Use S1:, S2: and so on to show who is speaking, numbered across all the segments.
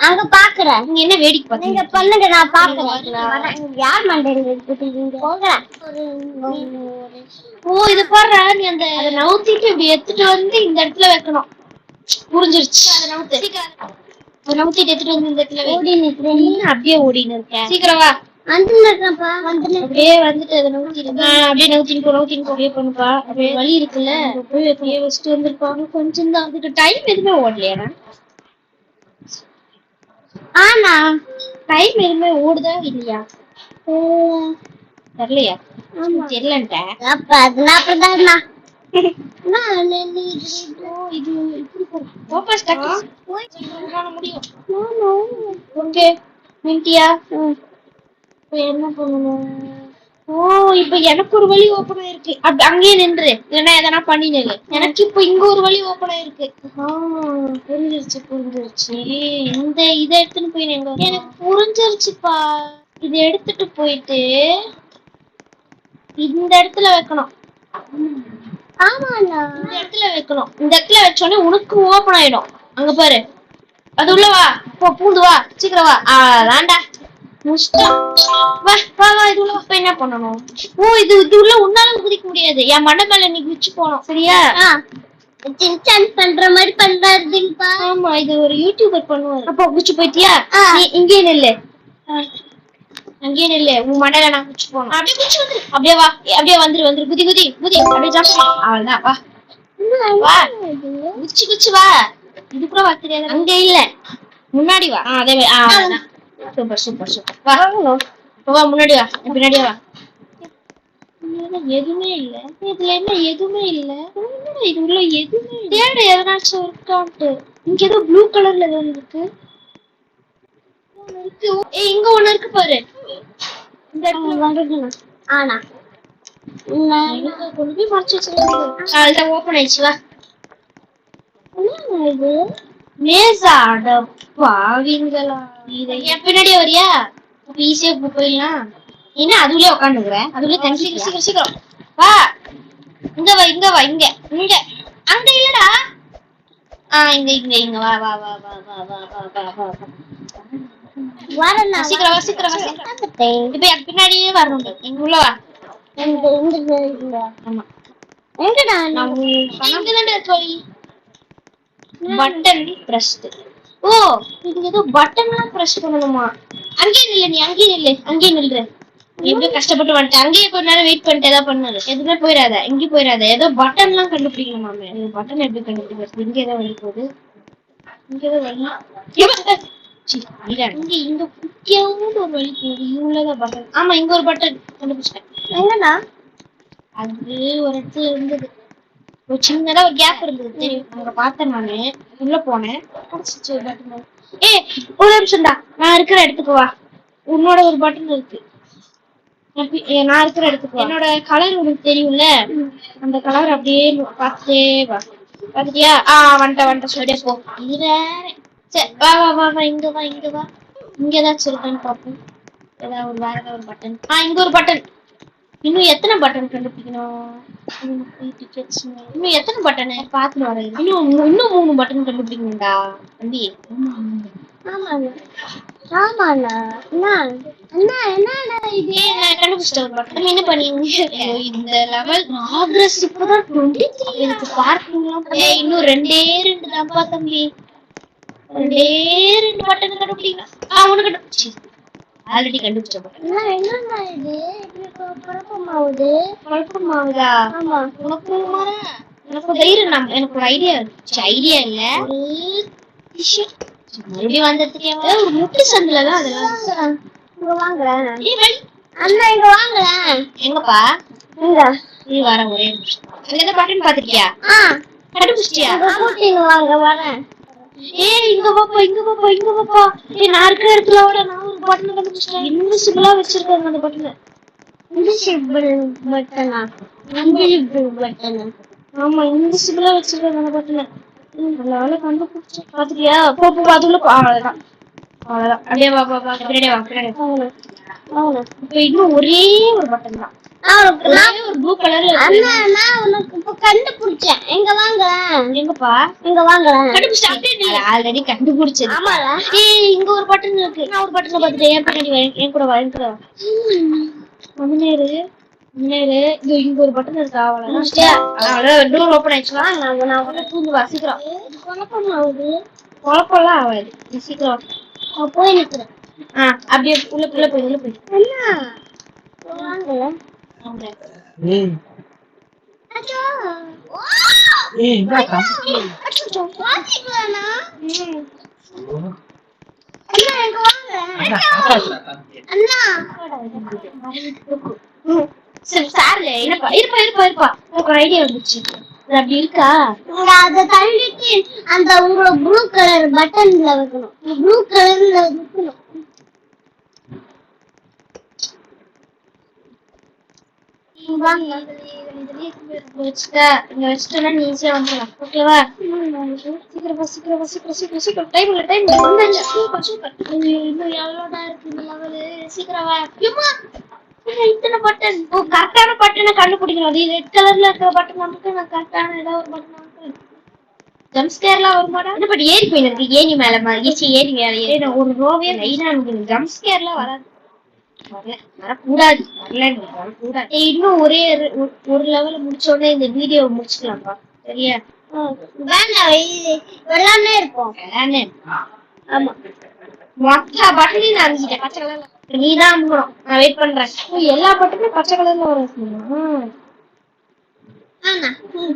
S1: அங்க பாக்குறேன். நீங்க என்ன வேடிக்கை பாக்குறீங்க? நீங்க பண்ணுங்க, நான் பாக்குறேன். யார் மண்டையில எடுத்துட்டீங்க? போகலாம். ஓ, இது பாரு, நீ அந்த நவுத்திட்டு இப்படி எடுத்துட்டு வந்து இந்த இடத்துல வைக்கணும். புரிஞ்சிருச்சு. அதை நவுத்திட்டு எடுத்துட்டு வந்து இந்த இடத்துல ஓடி நிக்கிறேன். அப்படியே ஓடின்னு இருக்கேன். சீக்கிரம் வா. அப்படியே வந்துட்டு அதை நவுத்திட்டு அப்படியே நவுத்தின்னு அப்படியே பண்ணுப்பா. அப்படியே வழி இருக்குல்ல, போய் அப்படியே வச்சுட்டு வந்துருப்பாங்க. கொஞ்சம் தான் அதுக்கு டைம் எதுவுமே ஓடலையா? ஆனா டைம் எதுவுமே ஓடுதா இல்லையா? தெரியலையா? தெரியலன்ட்டேன். அப்ப அதெல்லாம் அப்படிதான். இது வாபஸ் டக்கு முடியும். ஓகே மின்டியா, என்ன பண்ணணும்? ஓ, இப்ப எனக்கு ஒரு வழி ஓபன் ஆயிருக்கு. அப்படி அங்கேயே நின்று இல்லைன்னா எதனா பண்ணினு. எனக்கு இப்ப இங்க ஒரு வழி ஓபன் ஆயிருக்கு. புரிஞ்சிருச்சு. இந்த இதை எடுத்துன்னு போய் எனக்கு புரிஞ்சிருச்சுப்பா. இதை எடுத்துட்டு போயிட்டு இந்த இடத்துல வைக்கணும். ஆமா, இந்த இடத்துல வைக்கணும். இந்த இடத்துல வச்சோடனே உனக்கு ஓபன் ஆயிடும். அங்க பாரு, அது உள்ள வா. பூந்து வா, சீக்கிரம் வா. வேண்டா, இது உள்ள இப்ப என்ன பண்ணணும்? ஓ, இது உள்ள உன்னால குதிக்க முடியாது. என் மண்டை மேல நீ குதிச்சு போனோம். சரியா? பண்ற மாதிரி பண்றாருப்பா. ஆமா, இது ஒரு யூடியூபர் பண்ணுவாரு. அப்ப குதிச்சு போயிட்டியா? இங்கே நில்லு, அங்கேயே நில்லு. உன் மண்டையில நான் குதிச்சு போனோம். அப்படியே குதிச்சு வந்துரு. அப்படியே வா, அப்படியே வந்துரு. குதி குதி குதி. அப்படியே ஜம்ப். அவ்வளவுதான். வா வா, குச்சி வா. இது கூட வா தெரியாது. அங்க இல்ல, முன்னாடி வா. அதே மாதிரி. Super super super. வா முன்னாடி வா, பின்னாடியே வா. எதுவுமே இல்ல இதுல. என்ன எதுவுமே இல்ல? இது உள்ள எதுவுமே தேடு, எதனாச்சும் இருக்கான்ட்டு. இங்க ஏதோ ப்ளூ கலர்ல ஏதோ இருக்கு. இங்க ஒண்ணு இருக்கு பாரு. இந்த இடத்துல ஆனா கொண்டு போய் மறைச்சு வச்சிருக்காங்க. ஓபன் ஆயிடுச்சு. வா. இது மேசாட பாவிங்களா. என் பின்னாடியே வரியா? ஈஸியா போயிடலாம். என்ன அதுலயே உட்காந்துக்கிறேன்? அதுலயே தங்கி. சீக்கிரம் சீக்கிரம் வா. இங்க வா, இங்க வா, இங்க இங்க. அங்க இல்லடா. இங்க இங்க இங்க வா வா வா வா வா வா வா வா வா. சீக்கிரம் வா, சீக்கிரம் வா, சீக்கிரம். இப்ப என் பின்னாடியே வரணும். இங்க உள்ள வா. ஆமா, எங்கடா? இங்கதான்டா தோழி. Button press. ஓ, இது ஏதோ பட்டன்லாம் பிரஸ் பண்ணணுமா? அங்கேயே நில்லு, நீ அங்கேயே நில்லு. எப்படியோ கஷ்டப்பட்டு வந்துட்டேன். அங்கேயே கொஞ்ச நேரம் வெயிட் பண்ணிட்டு ஏதாவது பண்ணாது. எதுவுமே போயிடாத, எங்கேயும் போயிடாத. ஏதோ பட்டன் எல்லாம் கண்டுபிடிக்கணுமாமே. பட்டன் எப்படி கண்டுபிடிக்கிறது? இங்க ஏதோ வழி போகுது. இங்க ஏதோ வழி. இங்க குட்டியாவது ஒரு வழி போகுது. இவ்வளவுதான் பட்டன். ஆமா, இங்க ஒரு பட்டன் கண்டுபிடிச்சிட்டேன். என்னன்னா அது ஒரு இடத்துல இருந்தது. ஒரு சின்னதா ஒரு கேப் இருந்தது தெரியும். அங்க பார்த்தேன் நானு. உள்ள போனேன். ஒரு நிமிஷம்டா, நான் இருக்கிற இடத்துக்கு வா. உன்னோட ஒரு பட்டன் இருக்கு. நான் இருக்கிற இடத்துக்கு என்னோட கலர் உனக்கு தெரியும்ல, அந்த கலர் அப்படியே பார்த்துட்டே வா. பாத்தியா? வந்துட்ட சொல்லிட்டே போ. இது வேற. சரி, வா வா வா வா. இங்க வா, இங்க வா. இங்க ஏதாச்சும் இருக்கான்னு பாப்போம். ஏதாவது வேற ஏதாவது ஒரு பட்டன். இங்க ஒரு பட்டன். இன்னும் எத்தனை பட்டன் கண்டுபிடிக்கணும்? இன்னும் எத்தனை பட்டன் பாத்துட்டு வர? இன்னும் 3 பட்டன் கண்டுபிடிக்கணும்டா தம்பி. என்ன பண்ணீங்க? இந்த லெவல் ப்ராக்ரஸ் இப்பதான் 23. எனக்கு பார்க்கிங்லாம் இன்னும் 2 தான்ப்பா தம்பி. 2 பட்டன் கண்டுபிடிக்கலாம். ஒண்ணு கண்டுபிடிச்சு ஆல்ரெடி கண்டுபிடிச்ச பட்டன். என்னன்னா இது குழப்பமாவுதா? ஆமா, எனக்கு தைரியம். எனக்கு ஒரு ஐடியா இருக்கு. ஐடியா இல்ல, ஒரு விஷயம். மறுபடியும் வந்ததுக்கு ஒரு முட்டு சந்திலதான் அதெல்லாம். இங்க வாங்குறேன். அண்ணா இங்க வாங்குறேன். எங்கப்பா? இங்க நீ வர ஒரே நிமிஷம். அங்க என்ன பட்டன் பாத்திருக்கியா? கண்டுபிடிச்சிட்டியா? கூட்டிங்க வாங்க வரேன். இங்க பாப்பா, இங்க பாப்பா, இங்க பாப்பா. நான் இருக்கிற இடத்துல விட நான் ஒரு பட்டன் கண்டுபிடிச்சிட்டேன். இன்விசிபிளா வச்சிருக்காங்க அந்த பட்டனை. இன்விசிபிள் பட்டனா? இன்விசிபிள் பட்டனா? ஆமா, இன்விசிபிளா வச்சிருக்காங்க அந்த பட்டனை. நல்ல கண்டுபிடிச்சு பாத்துட்டியா? போ அதுல அவ்வளவுதான். அப்படியே வா வா வா. பின்னாடி வா, பின்னாடி. இப்ப இன்னும் ஒரே ஒரு பட்டன் தான். நான் ஒரு ப்ளூ கலர்ல அண்ணா நான் உனக்கு இப்ப கண்டுபிடிச்சேன். எங்க வாங்க எங்கப்பா இங்க வாங்க கண்டுபிடிச்சேன். ஆல்ரெடி கண்டுபிடிச்சது. ஆமால ஏய் இங்க ஒரு பட்டன் இருக்கு. நான் ஒரு பட்டனை பார்த்துட்டேன். என் பின்னாடி என் கூட வாங்கிக்கோ. முன்னேறு முன்னேறு. இங்க ஒரு பட்டன் இருக்கா? அவ்வளவுதான் டோர் ஓபன் ஆயிடுச்சுனா நான் உள்ள தூந்து வாசிக்கிறோம். குழப்பம் ஆகுது. குழப்பம்லாம் ஆகாது. சீக்கிரம் போய் நிக்கிறேன். அப்படியே உள்ள போய் அண்ணா வாங்க ஏய் அச்சோ ஏய் என்ன காமிச்சு அச்சோ வாசிக்கலானா அண்ணா எங்க வாங்க அண்ணா சரி சார் என்னப்பா இருப்பா எனக்கு ஒரு ஐடியா வந்துச்சு. அப்படி இருக்கா அத தள்ளிட்டு அந்த உங்களோட ப்ளூ கலர் பட்டன்ல வைக்கணும். ப்ளூ கலர்ல வைக்கணும். கண்டுபிடிக்கணும். ரெட் கலர்ல இருக்கிற பட்டன் வந்துட்டு நான் கரெக்டான ஏதாவது ஒரு பட்டன் ஜம்ஸ்கேர்லாம் ஒரு மாடா என்ன பட் ஏறி போயிருக்கு. ஏணி மேல ஏறி மேல ஒரு ரோவே லைனா ஜம்ஸ்கேர்லாம் வராது. வரக்கூடாது. இன்னும் ஒரு லெவல முடிச்ச உடனே இந்த வீடியோ முடிச்சுக்கலாம்ப்பா. சரியா? வெள்ளானே இருப்போம். ஆமா மொத்த பட்டனையும் நான் அமுக்கிட்டேன். பச்சை கலர்ல நீதான் அமுக்கணும். நான் வெயிட் பண்றேன். எல்லா பட்டனும் பச்சை கலர்ல வரும்.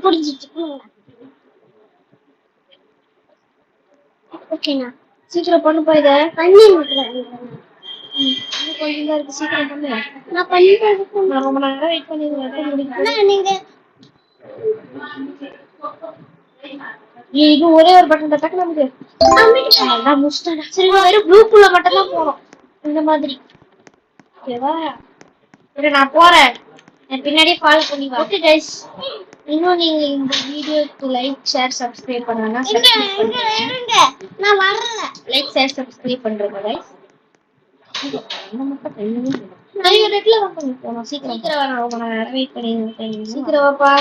S1: புரிஞ்சிச்சு. ஓகேண்ணா சீக்கிரம் பண்ணு போய் இதை பண்ணி கொஞ்சம் தான் இருக்கு. சீக்கிரம் பண்ணு. நான் பண்ணிட்டேன். நான் ரொம்ப நேரம் வெயிட் பண்ணிருக்கேன். நீங்க இது ஒரே ஒரு பட்டன் டக்கு நமக்கு அதான் முடிச்சிட்டேன். சரி வெறும் ப்ளூ குள்ள மட்டும் தான் போறோம் இந்த மாதிரி. ஓகேவா? நான் போறேன். என் பின்னாடியே ஃபாலோ பண்ணி வா. ஓகே கைஸ், இன்னும் நீங்க இந்த வீடியோக்கு லைக் ஷேர் சப்ஸ்கிரைப் பண்ணனா நான் வரல. லைக் ஷேர் சப்ஸ்கிரைப் பண்றேங்க கைஸ். சீக்கிரம் வாப்பா.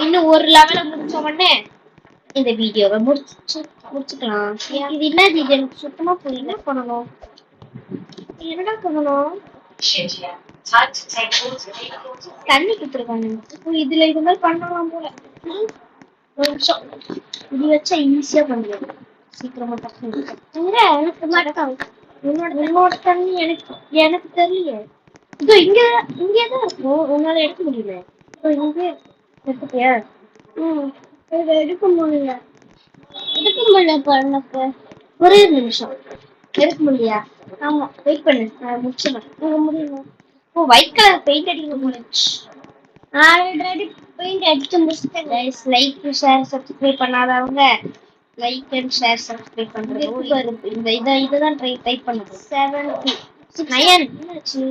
S1: இன்னும் ஒரு லெவல முடிச்ச உடனே இந்த வீடியோவை முடிச்சுக்கலாம். இது என்னது? இது எனக்கு சுத்தமா புரியல. பண்ணணும் என்னடா பண்ணணும்? தண்ணி குடுத்துருக்காங்க. இதுல இது மாதிரி பண்ணலாம் போல. ஒரு நிமிஷம். இது வச்சா ஈஸியா பண்ணிடலாம். சீக்கிரமா எனக்கு மட்டும் உன்னோட தண்ணி எனக்கு தெரியல. இதோ இங்கதான் இருக்கும். உன்னால எடுக்க முடியல. இங்க எடுத்துட்டியா? எடுக்க முடியல. எனக்கு ஒரே நிமிஷம். எடுக்க முடியா? ஆமா வெயிட் பண்ணு. நான் முடிச்சிடறேன். முடியல. ஒயிட் கலர் பெயிண்ட் அடிக்க முடிச்சு. ஆல்ரெடி பெயிண்ட் அடிச்சு முடிச்சிட்டேன். கைஸ் லைக் ஷேர் சப்ஸ்கிரைப் பண்ணாதவங்க லைக் அண்ட் ஷேர் சப்ஸ்கிரைப் பண்றது. இந்த இதுதான் டைப் பண்ணுது. 7 9 என்னாச்சு?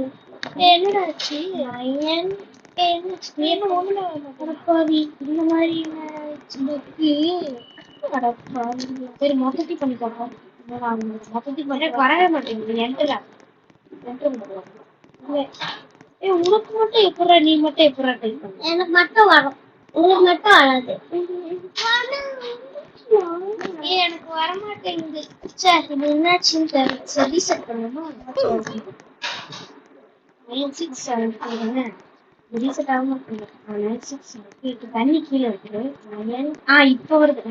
S1: என்னடாச்சு? 9 என்னாச்சு? என்ன ஒண்ணுல அடப்பாவி இந்த மாதிரி இருக்கு. அடப்பாவி சரி மொத்தத்தி பண்ணி பார்ப்போம். மொத்தத்தி பண்ண வரவே மாட்டேங்குது. என்டர் பண்ணுவோம். உனக்கு மட்டும் எப்படா? நீ மட்டும் எப்படா டைப் பண்ண? எனக்கு மட்டும் வரும். உங்களுக்கு மட்டும் வராது. எனக்கு வர மாட்டேங்குது. சரி இது என்னாச்சுன்னு தெரியல. ரீசெட் பண்ணுமா? ரீசெட் ஆக மாட்டேங்குது. தண்ணி கீழே இருக்கு. இப்ப வருது.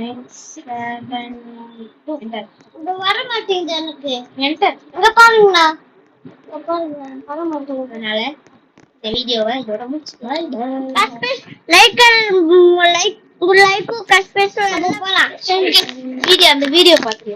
S1: 9 வர மாட்டேங்குது எனக்கு. என்டர் இங்க பாருங்களா? வர மாட்டேங்குது. அதனால இந்த வீடியோவை இதோட முடிச்சுக்கலாம். லைக் கட் பேச போலாம். அந்த வீடியோ பார்த்து